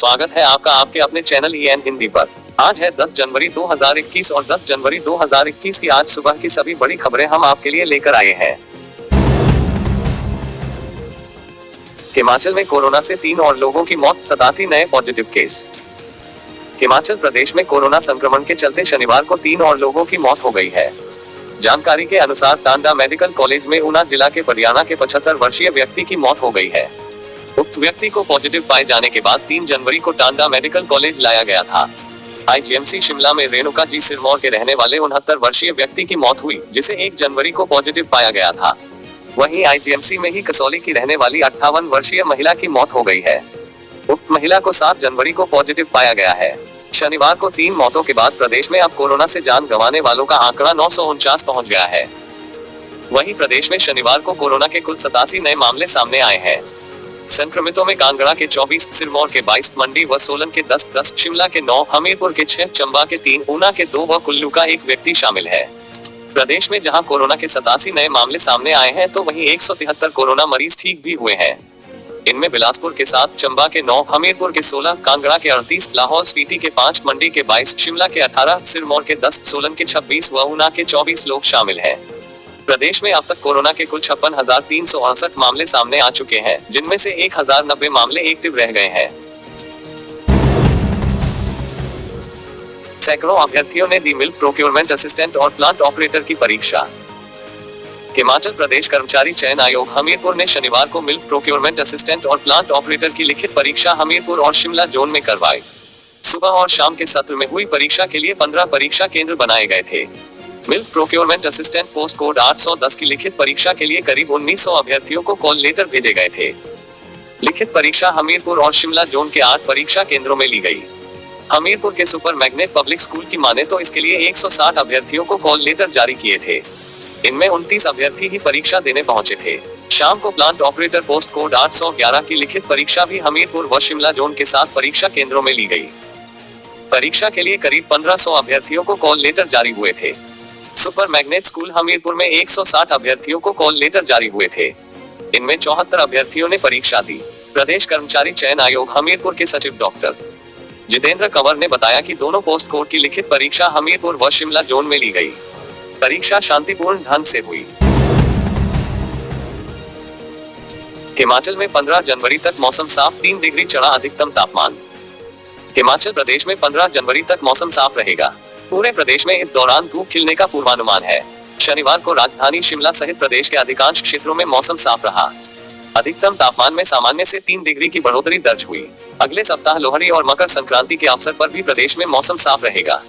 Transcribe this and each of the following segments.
स्वागत है आपका आपके अपने चैनल ईएन हिंदी पर। आज है 10 जनवरी 2021 और 10 जनवरी 2021 की आज सुबह की सभी बड़ी खबरें हम आपके लिए लेकर आए हैं। हिमाचल में कोरोना से 3 और लोगों की मौत, 87 नए पॉजिटिव केस। हिमाचल प्रदेश में कोरोना संक्रमण के चलते शनिवार को 3 और लोगों की मौत हो गई है। जानकारी के अनुसार टांडा मेडिकल कॉलेज में ऊना जिला के बडियाना के 75 वर्षीय व्यक्ति की मौत हो गई है। उक्त व्यक्ति को पॉजिटिव पाए जाने के बाद 3 जनवरी को टांडा मेडिकल कॉलेज लाया गया था। आईजीएमसी शिमला में रेणुका जी सिरमौर के रहने वाले 69 वर्षीय व्यक्ति की मौत हुई, जिसे 1 जनवरी को पॉजिटिव पाया गया था। वहीं आईजीएमसी में ही कसौली की रहने वाली 58 वर्षीय महिला की मौत हो गई है। उक्त महिला को 7 जनवरी को पॉजिटिव पाया गया है। शनिवार को 3 मौतों के बाद प्रदेश में अब कोरोना से जान गंवाने वालों का आंकड़ा 949 पहुंच गया है। वहीं प्रदेश में शनिवार को कोरोना के कुल 87 नए मामले सामने आए हैं। संक्रमितों में कांगड़ा के 24, सिरमौर के 22, मंडी व सोलन के 10, शिमला के 9, हमीरपुर के 6, चंबा के 3, ऊना के 2 व कुल्लू का 1 व्यक्ति शामिल है। प्रदेश में जहां कोरोना के 87 नए मामले सामने आए हैं, तो वहीं 173 कोरोना मरीज ठीक भी हुए हैं। इनमें बिलासपुर के 7, चंबा के 9, हमीरपुर के 16, कांगड़ा के 38, लाहौल स्पीति के 5, मंडी के 22, शिमला के 18, सिरमौर के 10, सोलन के 26 व ऊना के 24 लोग शामिल हैं। प्रदेश में अब तक कोरोना के कुल 56,368 मामले सामने आ चुके हैं, जिनमें से 1,090 मामले एक्टिव रह गए हैं। सैकड़ों अभ्यर्थियों ने दी मिल्क प्रोक्योरमेंट असिस्टेंट और प्लांट ऑपरेटर की परीक्षा। हिमाचल प्रदेश कर्मचारी चयन आयोग हमीरपुर ने शनिवार को मिल्क प्रोक्योरमेंट असिस्टेंट और प्लांट ऑपरेटर की लिखित परीक्षा हमीरपुर और शिमला जोन में करवाई। सुबह और शाम के सत्र में हुई परीक्षा के लिए 15 परीक्षा केंद्र बनाए गए थे। Milk procurement assistant post code 810 की लिखित परीक्षा के लिए करीब 1900 अभ्यर्थियों को कॉल लेटर भेजे गए थे। लिखित परीक्षा हमीरपुर और शिमला जोन के 8 परीक्षा केंद्रों में ली गई। हमीरपुर के सुपर मैग्नेट पब्लिक स्कूल की माने तो इसके लिए 160 अभ्यर्थियों को कॉल लेटर जारी किए थे। इनमें 29 अभ्यर्थी ही परीक्षा देने पहुंचे थे। शाम को प्लांट ऑपरेटर पोस्ट कोड 811 की लिखित परीक्षा भी हमीरपुर व शिमला जोन के 7 परीक्षा केंद्रों में ली गई। परीक्षा के लिए करीब 1500 अभ्यर्थियों को कॉल लेटर जारी हुए थे। सुपर मैग्नेट स्कूल हमीरपुर में 160 अभ्यर्थियों को कॉल लेटर जारी हुए थे। इनमें 74 अभ्यर्थियों ने परीक्षा दी। प्रदेश कर्मचारी चयन आयोग हमीरपुर के सचिव डॉक्टर जितेंद्र कंवर ने बताया कि दोनों पोस्ट कोड की लिखित परीक्षा हमीरपुर व शिमला जोन में ली गई। परीक्षा शांतिपूर्ण ढंग से हुई। हिमाचल में 15 जनवरी तक मौसम साफ, 3 डिग्री चढ़ा अधिकतम तापमान। हिमाचल प्रदेश में 15 जनवरी तक मौसम साफ रहेगा। पूरे प्रदेश में इस दौरान धूप खिलने का पूर्वानुमान है। शनिवार को राजधानी शिमला सहित प्रदेश के अधिकांश क्षेत्रों में मौसम साफ रहा। अधिकतम तापमान में सामान्य से 3 डिग्री की बढ़ोतरी दर्ज हुई। अगले सप्ताह लोहड़ी और मकर संक्रांति के अवसर पर भी प्रदेश में मौसम साफ रहेगा।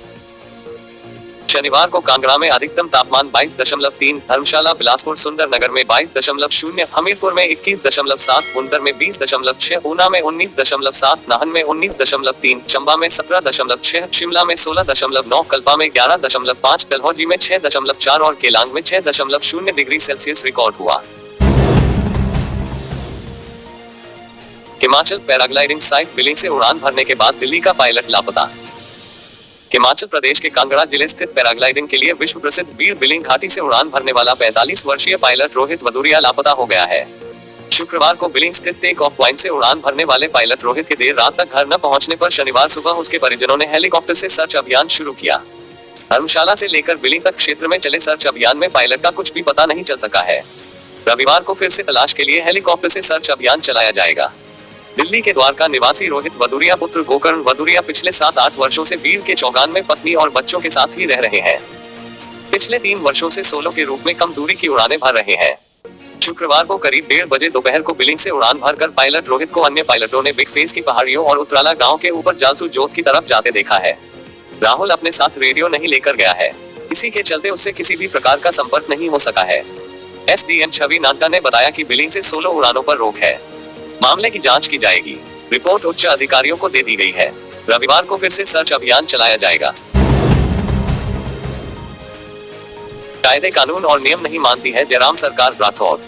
शनिवार को कांगड़ा में अधिकतम तापमान 22.3, धर्मशाला, बिलासपुर, सुंदरनगर में 22.0, हमीरपुर में 21.7, बुंतर में 20.6, ऊना में 19.7, नाहन में 19.3, चंबा में 17.6, शिमला में 16.9, कल्पा में 11.5, डलहौजी में 6.4 और केलांग में 6.0 डिग्री सेल्सियस रिकॉर्ड हुआ। हिमाचल पैराग्लाइडिंग साइट बिलिंग से उड़ान भरने के बाद दिल्ली का पायलट लापता। हिमाचल प्रदेश के कांगड़ा जिले स्थित पैराग्लाइडिंग के लिए विश्व प्रसिद्ध बीड़ बिलिंग घाटी से उड़ान भरने वाला 45 वर्षीय पायलट रोहित वदुरिया लापता हो गया है। शुक्रवार को बिलिंग स्थित टेक ऑफ पॉइंट से उड़ान भरने वाले पायलट रोहित के देर रात तक घर न पहुंचने पर शनिवार सुबह उसके परिजनों ने हेलीकॉप्टर से सर्च अभियान शुरू किया। धर्मशाला से लेकर बिलिंग तक क्षेत्र में चले सर्च अभियान में पायलट का कुछ भी पता नहीं चल सका है। रविवार को फिर से तलाश के लिए हेलीकॉप्टर से सर्च अभियान चलाया जाएगा। दिल्ली के द्वारका निवासी रोहित वदुरिया पुत्र गोकर्ण वदुरिया पिछले 7-8 वर्षों से बीड़ के चौगान में पत्नी और बच्चों के साथ ही रह रहे हैं। पिछले 3 वर्षों से सोलो के रूप में कम दूरी की उड़ानें भर रहे हैं। शुक्रवार को करीब 1:30 बजे दोपहर को बिलिंग से उड़ान भरकर पायलट रोहित को अन्य पायलटों ने बिग फेस की पहाड़ियों और उतराला गांव के ऊपर जालसू जोत की तरफ जाते देखा है। राहुल अपने साथ रेडियो नहीं लेकर गया है। इसी के चलते उससे किसी भी प्रकार का संपर्क नहीं हो सका है। एसडीएम छवि नांटा ने बताया कि बिलिंग से सोलो उड़ानों पर रोक है। मामले की जांच की जाएगी। रिपोर्ट उच्च अधिकारियों को दे दी गई है। रविवार को फिर से सर्च अभियान चलाया जाएगा। कायदे कानून और नियम नहीं मानती है जयराम सरकार, राठौर।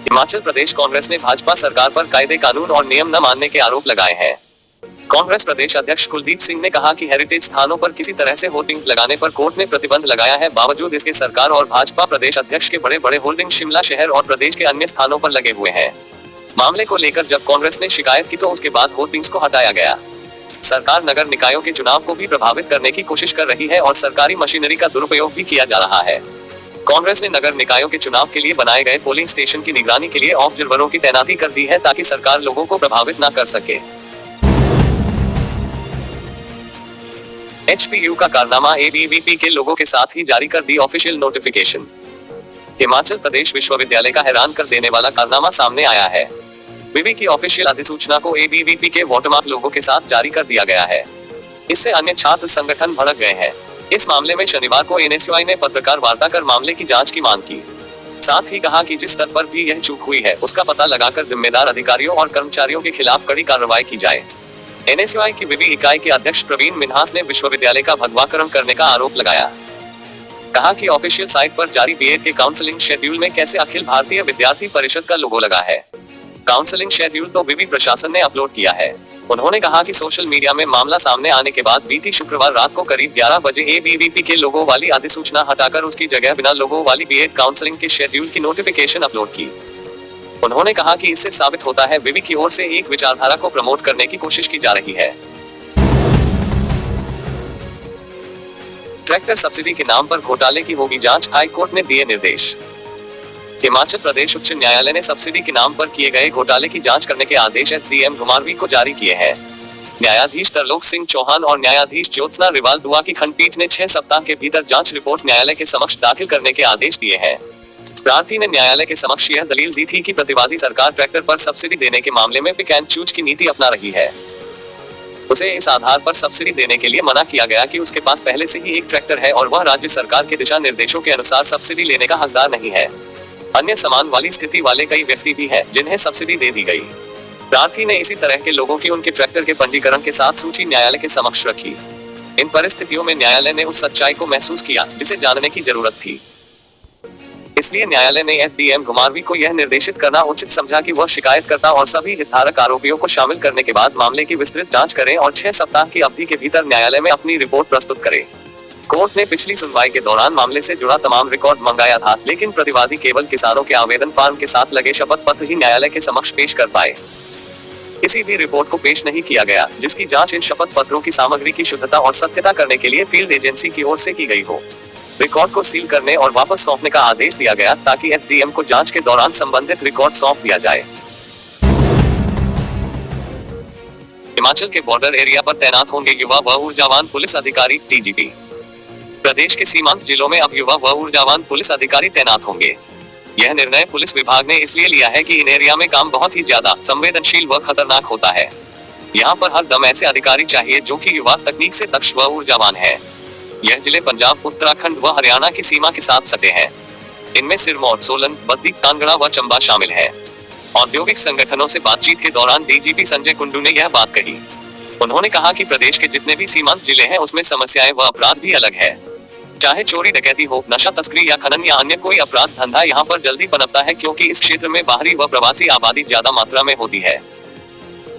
हिमाचल प्रदेश कांग्रेस ने भाजपा सरकार पर कायदे कानून और नियम न मानने के आरोप लगाए हैं। कांग्रेस प्रदेश अध्यक्ष कुलदीप सिंह ने कहा कि हेरिटेज स्थानों पर किसी तरह से होर्डिंग्स लगाने पर कोर्ट ने प्रतिबंध लगाया है। बावजूद इसके सरकार और भाजपा प्रदेश अध्यक्ष के बड़े बड़े होर्डिंग शिमला शहर और प्रदेश के अन्य स्थानों पर लगे हुए हैं। मामले को लेकर जब कांग्रेस ने शिकायत की तो उसके बाद होर्डिंग्स को हटाया गया। सरकार नगर निकायों के चुनाव को भी प्रभावित करने की कोशिश कर रही है और सरकारी मशीनरी का दुरुपयोग भी किया जा रहा है। कांग्रेस ने नगर निकायों के चुनाव के लिए बनाए गए पोलिंग स्टेशन की निगरानी के लिए ऑब्जर्वरों की तैनाती कर दी है ताकि सरकार लोगों को प्रभावित न कर सके। HPU का कारनामा, ABVP के लोगों के साथ ही जारी कर the official notification. Himachal Pradesh विश्वविद्यालय का हैरान कर देने वाला कारनामा सामने आया है। विवि की ऑफिशियल अधिसूचना को ABVP के वाटरमार्क लोगों के साथ जारी कर दिया गया है। इससे अन्य छात्र संगठन भड़क गए हैं। इस मामले में शनिवार को NSUI ने पत्रकार वार्ता कर मामले की जांच की मांग की। साथ ही कहा कि जिस स्तर पर भी यह चूक हुई है उसका पता लगाकर जिम्मेदार अधिकारियों और कर्मचारियों के खिलाफ कड़ी कार्रवाई की जाए। NSUI की विवि इकाई के अध्यक्ष प्रवीण मिन्हास ने विश्वविद्यालय का भगवाकरण करने का आरोप लगाया। कहा कि ऑफिशियल साइट पर जारी बीएड के काउंसलिंग शेड्यूल में कैसे अखिल भारतीय विद्यार्थी परिषद का लोगो लगा है। काउंसलिंग शेड्यूल तो विवि प्रशासन ने अपलोड किया है। उन्होंने कहा कि सोशल मीडिया में मामला सामने आने के बाद बीती शुक्रवार रात को करीब 11 बजे ABVP के लोगो वाली अधिसूचना हटाकर उसकी जगह बिना लोगो वाली बीएड काउंसलिंग के शेड्यूल की नोटिफिकेशन अपलोड की। उन्होंने कहा कि इससे साबित होता है विवि की ओर से एक विचारधारा को प्रमोट करने की कोशिश की जा रही है। ट्रैक्टर सब्सिडी के नाम पर घोटाले की होगी जांच, हाई कोर्ट ने दिए निर्देश। हिमाचल प्रदेश उच्च न्यायालय ने सब्सिडी के नाम पर किए गए घोटाले की जांच करने के आदेश SDM घुमारवीं को जारी किए हैं। न्यायाधीश तरलोक सिंह चौहान और न्यायाधीश ज्योत्सना रिवाल दुआ की खंडपीठ ने 6 सप्ताह के भीतर जांच रिपोर्ट न्यायालय के समक्ष दाखिल करने के आदेश दिए हैं। प्रार्थी ने न्यायालय के समक्ष यह दलील दी थी कि प्रतिवादी सरकार ट्रैक्टर पर सब्सिडी देने के मामले में पिक एंड चूज की नीति अपना रही है। उसे इस आधार पर सब्सिडी देने के लिए मना किया गया कि उसके पास पहले से ही एक ट्रैक्टर है और वह राज्य सरकार के दिशा निर्देशों के अनुसार सब्सिडी लेने का हकदार नहीं है। अन्य समान वाली स्थिति वाले कई व्यक्ति भी हैं जिन्हें सब्सिडी दे दी गई। प्रार्थी ने इसी तरह के लोगों की उनके ट्रैक्टर के पंजीकरण के साथ सूची न्यायालय के समक्ष रखी। इन परिस्थितियों में न्यायालय ने उस सच्चाई को महसूस किया जिसे जानने की जरूरत थी। इसलिए न्यायालय ने SDM घुमारवीं को यह निर्देशित करना उचित समझा कि वह शिकायतकर्ता और सभी हितधारक आरोपियों को शामिल करने के बाद मामले की विस्तृत जांच करें और 6 सप्ताह की अवधि के भीतर न्यायालय में अपनी रिपोर्ट प्रस्तुत करें। कोर्ट ने पिछली सुनवाई के दौरान मामले से जुड़ा तमाम रिकॉर्ड मंगाया था, लेकिन प्रतिवादी केवल किसानों के आवेदन फॉर्म के साथ लगे शपथ पत्र ही न्यायालय के समक्ष पेश कर पाए। किसी भी रिपोर्ट को पेश नहीं किया गया जिसकी जांच इन शपथ पत्रों की सामग्री की शुद्धता और सत्यता करने के लिए फील्ड एजेंसी की ओर से की गई हो। रिकॉर्ड को सील करने और वापस सौंपने का आदेश दिया गया ताकि SDM को जांच के दौरान संबंधित रिकॉर्ड सौंप दिया जाए। हिमाचल के बॉर्डर एरिया पर तैनात होंगे युवा व ऊर्जावान पुलिस अधिकारी, DGP। प्रदेश के सीमांत जिलों में अब युवा व ऊर्जावान पुलिस अधिकारी तैनात होंगे। यह निर्णय पुलिस विभाग ने इसलिए लिया है कि इन एरिया में काम बहुत ही ज्यादा संवेदनशील व खतरनाक होता है। यहाँ पर हर दम ऐसे अधिकारी चाहिए जो कि युवा, तकनीक से दक्ष व ऊर्जावान है। यह जिले पंजाब, उत्तराखंड व हरियाणा की सीमा के साथ सटे हैं। इनमें सिरमौर, सोलन, बद्दी, कांगड़ा व चंबा शामिल है। औद्योगिक संगठनों से बातचीत के दौरान DGP संजय कुंडू ने यह बात कही। उन्होंने कहा कि प्रदेश के जितने भी सीमांत जिले हैं उसमें समस्याएं व अपराध भी अलग है। चाहे चोरी डकैती हो, नशा तस्करी या खनन या अन्य कोई अपराध धंधा यहाँ पर जल्दी पनपता है क्योंकि इस क्षेत्र में बाहरी व प्रवासी आबादी ज्यादा मात्रा में होती है।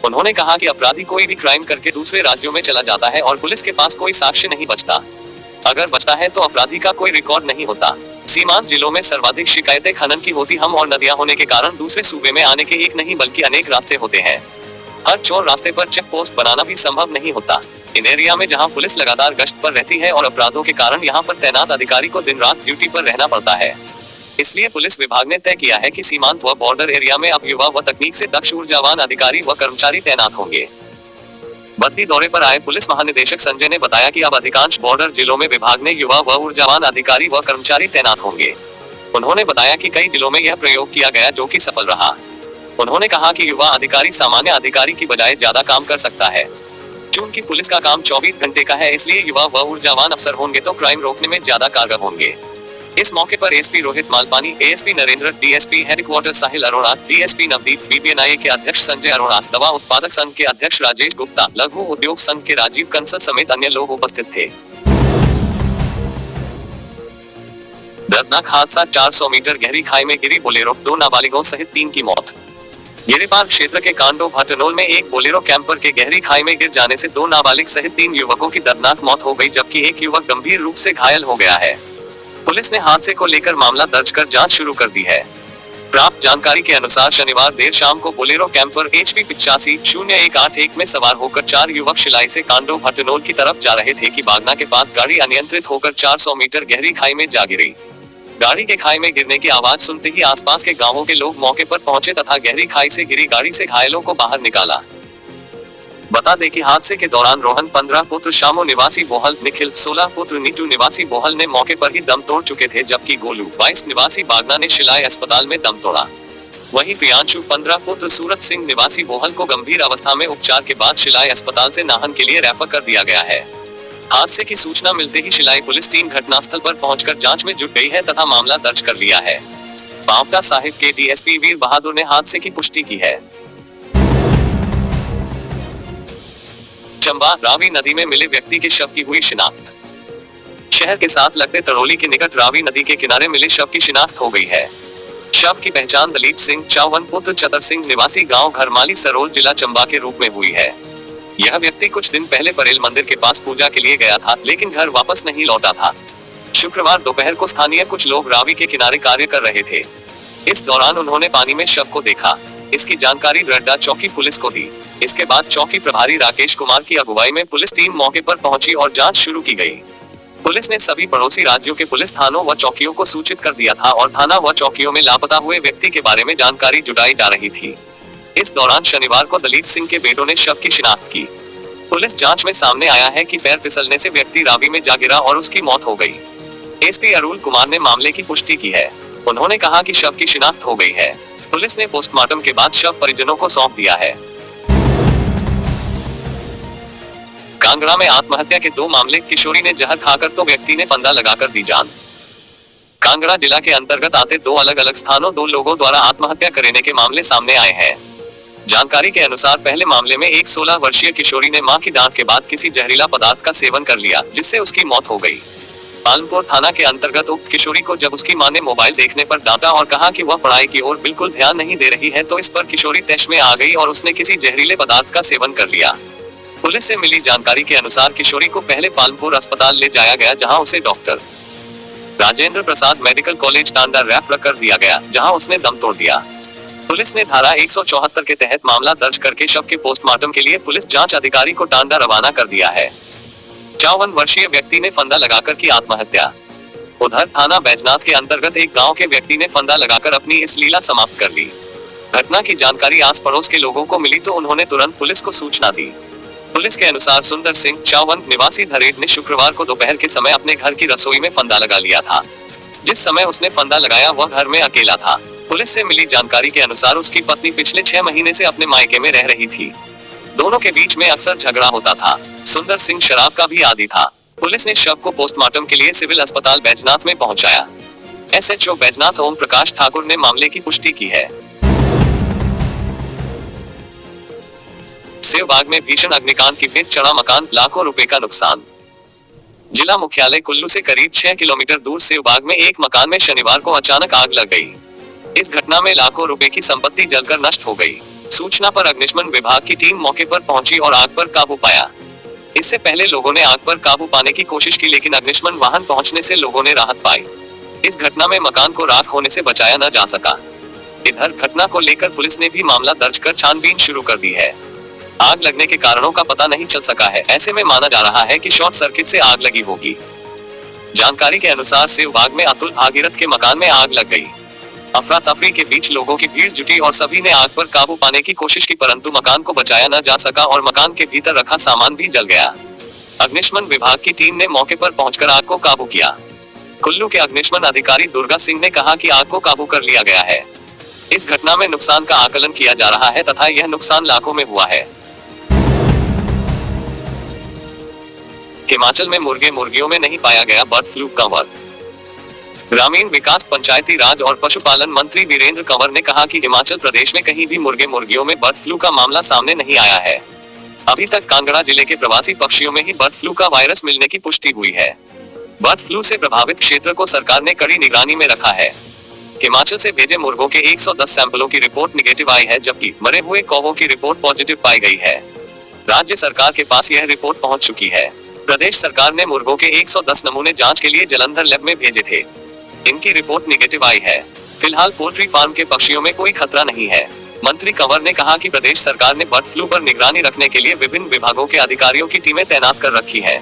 उन्होंने कहा कि अपराधी कोई भी क्राइम करके दूसरे राज्यों में चला जाता है और पुलिस के पास कोई साक्ष्य नहीं बचता। अगर बचता है तो अपराधी का कोई रिकॉर्ड नहीं होता। सीमांत जिलों में सर्वाधिक शिकायतें खनन की होती हम और नदियां होने के कारण दूसरे सूबे में आने के एक नहीं बल्कि अनेक रास्ते होते हैं। हर चोर रास्ते पर चेक पोस्ट बनाना भी संभव नहीं होता। इन एरिया में जहां पुलिस लगातार गश्त पर रहती है और अपराधों के कारण यहां पर तैनात अधिकारी को दिन रात ड्यूटी पर रहना पड़ता है। इसलिए पुलिस विभाग ने तय किया है कि सीमांत व बॉर्डर एरिया में अब युवा व तकनीक से दक्ष ऊर्जावान अधिकारी व कर्मचारी तैनात होंगे। बद्दी दौरे पर आए पुलिस महानिदेशक संजय ने बताया कि अब अधिकांश बॉर्डर जिलों में विभाग ने युवा व ऊर्जावान अधिकारी व कर्मचारी तैनात होंगे। उन्होंने बताया कि कई जिलों में यह प्रयोग किया गया जो कि सफल रहा। उन्होंने कहा कि युवा अधिकारी सामान्य अधिकारी की बजाय ज्यादा काम कर सकता है। चूंकि पुलिस का काम 24 घंटे का है इसलिए युवा व ऊर्जावान अफसर होंगे तो क्राइम रोकने में ज्यादा कारगर होंगे। इस मौके पर SP Rohit Malpani, ASP Narendra, DSP headquarter Sahil Arora, DSP Navdeep, BBNIA के अध्यक्ष संजय अरोड़ा, दवा उत्पादक संघ के अध्यक्ष राजेश गुप्ता, लघु उद्योग संघ के राजीव कंसल समेत अन्य लोग उपस्थित थे। दर्दनाक हादसा, 400 मीटर गहरी खाई में गिरी बोलेरो, 2 नाबालिगों सहित 3 की मौत। गिरिपार क्षेत्र के कांडो भटनोल में एक बोलेरो कैंपर के गहरी खाई में गिर जाने से 2 नाबालिग सहित 3 युवकों की दर्दनाक मौत हो गई, जबकि एक युवक गंभीर रूप से घायल हो गया है। पुलिस ने हादसे को लेकर मामला दर्ज कर जांच शुरू कर दी है। प्राप्त जानकारी के अनुसार शनिवार देर शाम को बोलेरो कैंपर HP 85-0181 में सवार होकर 4 युवक शिलाई से कांडो भटनोल की तरफ जा रहे थे कि बागना के पास गाड़ी अनियंत्रित होकर 400 मीटर गहरी खाई में जा गिरी। गाड़ी के खाई में गिरने की आवाज सुनते ही आसपास के गांवों के लोग मौके पर पहुंचे तथा गहरी खाई से गिरी गाड़ी से घायलों को बाहर निकाला। बता दें कि हादसे के दौरान रोहन 15 पुत्र शामो निवासी बोहल, निखिल 16 पुत्र नीटू निवासी बोहल ने मौके पर ही दम तोड़ चुके थे, जबकि गोलू 22 निवासी बागना ने शिलाई अस्पताल में दम तोड़ा। वहीं प्रियांशु 15 पुत्र सूरत सिंह निवासी बोहल को गंभीर अवस्था में उपचार के बाद शिलाई अस्पताल से नाहन के लिए रेफर कर दिया गया है। हादसे की सूचना मिलते ही शिलाई पुलिस टीम घटनास्थल पर पहुंचकर जांच में जुट गई है तथा मामला दर्ज कर लिया है। पांवटा साहिब के DSP वीर बहादुर ने हादसे की पुष्टि की है। चंबा, रावी नदी में मिले व्यक्ति के शव की हुई शिनाख्त। शहर के साथ लगते तरोली के निकट रावी नदी के किनारे मिले शव की शिनाख्त हो गई है। शव की पहचान दलीप सिंह 54 पुत्र चतर सिंह निवासी गांव घरमाली सरोल जिला चंबा के रूप में हुई है। यह व्यक्ति कुछ दिन पहले परेल मंदिर के पास पूजा के लिए गया था, लेकिन घर वापस नहीं लौटा था। शुक्रवार दोपहर को स्थानीय कुछ लोग रावी के किनारे कार्य कर रहे थे। इस दौरान उन्होंने पानी में शव को देखा। इसकी जानकारी रड्डा चौकी पुलिस को दी। इसके बाद चौकी प्रभारी राकेश कुमार की अगुवाई में पुलिस टीम मौके पर पहुंची और जांच शुरू की गई। पुलिस ने सभी पड़ोसी राज्यों के पुलिस थानों व चौकियों को सूचित कर दिया था और थाना व चौकियों में लापता हुए व्यक्ति के बारे में जानकारी जुटाई जा रही थी। इस दौरान शनिवार को दलीप सिंह के बेटों ने शव की शिनाख्त की। पुलिस जांच में सामने आया है कि पैर फिसलने से व्यक्ति रावी में जा गिरा और उसकी मौत हो गई। SP अरुल कुमार ने मामले की पुष्टि की है। उन्होंने कहा कि शव की शिनाख्त हो गई है। पुलिस ने पोस्टमार्टम के बाद शव परिजनों को सौंप दिया है। कांगड़ा में आत्महत्या के 2 मामले। किशोरी ने जहर खाकर तो व्यक्ति ने फंदा लगाकर दी जान। कांगड़ा जिला के अंतर्गत आते 2 अलग अलग स्थानों 2 लोगों द्वारा आत्महत्या करने के मामले सामने आए हैं। जानकारी के अनुसार पहले मामले में एक 16 वर्षीय किशोरी ने मां की डांट के बाद किसी जहरीला पदार्थ का सेवन कर लिया, जिससे उसकी मौत हो गई। पालमपुर थाना के अंतर्गत उक्त किशोरी को जब उसकी मां ने मोबाइल देखने पर डांटा और कहा कि वह पढ़ाई की ओर बिल्कुल ध्यान नहीं दे रही है, तो इस पर किशोरी तैश में आ गई और उसने किसी जहरीले पदार्थ का सेवन कर लिया। पुलिस से मिली जानकारी के अनुसार किशोरी को पहले पालमपुर अस्पताल ले जाया गया, जहां उसे doctor Rajendra Prasad medical college Tanda refer कर दिया गया, जहां उसने दम तोड़ दिया। पुलिस ने धारा 174 के तहत मामला दर्ज करके शव के पोस्टमार्टम के लिए पुलिस जांच अधिकारी को टांडा रवाना कर दिया है। 54 वर्षीय व्यक्ति ने फंदा लगाकर की आत्महत्या। उधर थाना बैजनाथ के अंतर्गत एक गांव के व्यक्ति ने फंदा लगाकर अपनी इस लीला समाप्त कर ली। घटना की जानकारी आस पड़ोस के लोगों को मिली तो उन्होंने तुरंत पुलिस को सूचना दी। पुलिस के अनुसार सुंदर सिंह 54 निवासी धरेट ने शुक्रवार को दोपहर के समय अपने घर की रसोई में फंदा लगा लिया था। जिस समय उसने फंदा लगाया वह घर में अकेला था। पुलिस से मिली जानकारी के अनुसार उसकी पत्नी पिछले 6 महीने से अपने मायके में रह रही थी। दोनों के बीच में अक्सर झगड़ा होता था। सुंदर सिंह शराब का भी आदी था। पुलिस ने शव को पोस्टमार्टम के लिए सिविल अस्पताल बैजनाथ में पहुंचाया। SHO बैजनाथ ओम प्रकाश ठाकुर ने मामले की पुष्टि की है। सेवबाग में भीषण अग्निकांड की भेंट चढ़ा मकान, लाखों रुपए का नुकसान। जिला मुख्यालय कुल्लू से करीब 6 किलोमीटर दूर सेवबाग में एक मकान में शनिवार को अचानक आग लग गई। इस घटना में लाखों रुपए की संपत्ति जलकर नष्ट हो गई। सूचना पर अग्निशमन विभाग की टीम मौके पर पहुंची और आग पर काबू पाया। इससे पहले लोगों ने आग पर काबू पाने की कोशिश की, लेकिन अग्निशमन वाहन पहुंचने से लोगों ने राहत पाई। इस घटना में मकान को राख होने से बचाया न जा सका। इधर घटना को लेकर पुलिस ने भी मामला दर्ज कर छानबीन शुरू कर दी है। आग लगने के कारणों का पता नहीं चल सका है। ऐसे में माना जा रहा है कि शॉर्ट सर्किट से आग लगी होगी। जानकारी के अनुसार सेवबाग में अतुल भागीरथ के मकान में आग लग गई। अफरा तफरी के बीच लोगों की भीड़ जुटी और सभी ने आग पर काबू पाने की कोशिश की, परंतु मकान को बचाया न जा सका और मकान के भीतर रखा सामान भी जल गया। अग्निशमन विभाग की टीम ने मौके पर पहुंचकर आग को काबू किया। कुल्लू के अग्निशमन अधिकारी दुर्गा सिंह ने कहा कि आग को काबू कर लिया गया है। इस घटना में नुकसान का आकलन किया जा रहा है तथा यह नुकसान लाखों में हुआ है। हिमाचल में मुर्गे मुर्गियों में नहीं पाया गया बर्ड फ्लू कंवर। ग्रामीण विकास, पंचायती राज और पशुपालन मंत्री वीरेंद्र कंवर ने कहा कि हिमाचल प्रदेश में कहीं भी मुर्गे मुर्गियों में बर्ड फ्लू का मामला सामने नहीं आया है। अभी तक कांगड़ा जिले के प्रवासी पक्षियों में ही बर्ड फ्लू का वायरस मिलने की पुष्टि हुई है। बर्ड फ्लू से प्रभावित क्षेत्र को सरकार ने कड़ी निगरानी में रखा है। हिमाचल से भेजे मुर्गों के 110 सैंपलों की रिपोर्ट निगेटिव आई है, जबकि मरे हुए कौवों की रिपोर्ट पॉजिटिव पाई गई है। राज्य सरकार के पास यह रिपोर्ट पहुंच चुकी है। प्रदेश सरकार ने मुर्गों के 110 नमूने जांच के लिए जालंधर लैब में भेजे थे। इनकी रिपोर्ट निगेटिव आई है। फिलहाल पोल्ट्री फार्म के पक्षियों में कोई खतरा नहीं है। मंत्री कंवर ने कहा कि प्रदेश सरकार ने बर्ड फ्लू पर निगरानी रखने के लिए विभिन्न विभागों के अधिकारियों की टीमें तैनात कर रखी है।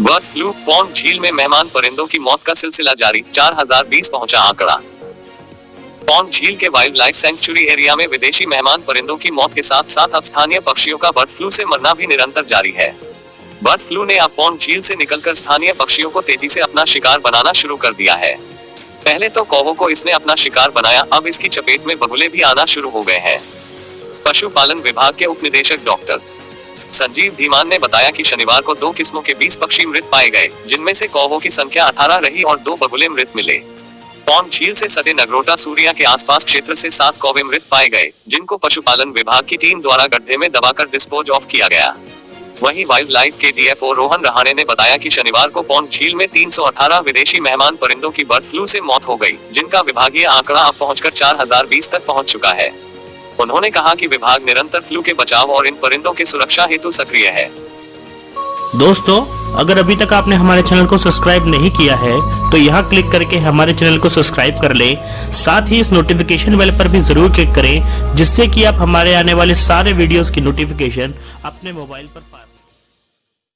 बर्ड फ्लू, पौंग झील में मेहमान परिंदों की मौत का सिलसिला जारी, 4020 पहुंचा आंकड़ा। पौंग झील के वाइल्ड लाइफ सेंचुरी एरिया में विदेशी मेहमान परिंदों की मौत के साथ साथ अब स्थानीय पक्षियों का बर्ड फ्लू से मरना भी निरंतर जारी है। बर्ड फ्लू ने अब पौंग झील से निकलकर स्थानीय पक्षियों को तेजी से अपना शिकार बनाना शुरू कर दिया है। पहले तो कौवों को इसने अपना शिकार बनाया, अब इसकी चपेट में बगुले भी आना शुरू हो गए हैं। पशुपालन विभाग के उप निदेशक डॉक्टर संजीव धीमान ने बताया कि शनिवार को 2 किस्मों के 20 पक्षी मृत पाए गए, जिनमें से कौवों की संख्या 18 रही और 2 बगुले मृत मिले। पौंग झील से सटे नगरोटा सूरिया के आसपास क्षेत्र से 7 कौवे मृत पाए गए, जिनको पशुपालन विभाग की टीम द्वारा गड्ढे में दबाकर डिस्पोज ऑफ किया गया। वहीं वाइल्ड लाइफ के डीएफओ रोहन रहाणे ने बताया कि शनिवार को पौंग झील में 318 विदेशी मेहमान परिंदों की बर्ड फ्लू से मौत हो गई, जिनका विभागीय आंकड़ा अब पहुंचकर 4020 तक पहुंच चुका है। उन्होंने कहा कि विभाग निरंतर फ्लू के बचाव और इन परिंदों की सुरक्षा हेतु सक्रिय है। दोस्तों, अगर अभी तक आपने हमारे चैनल को सब्सक्राइब नहीं किया है तो यहाँ क्लिक करके हमारे चैनल को सब्सक्राइब कर लें। साथ ही इस नोटिफिकेशन बेल पर भी जरूर क्लिक करें, जिससे कि आप हमारे आने वाले सारे वीडियोस की नोटिफिकेशन अपने मोबाइल पर पा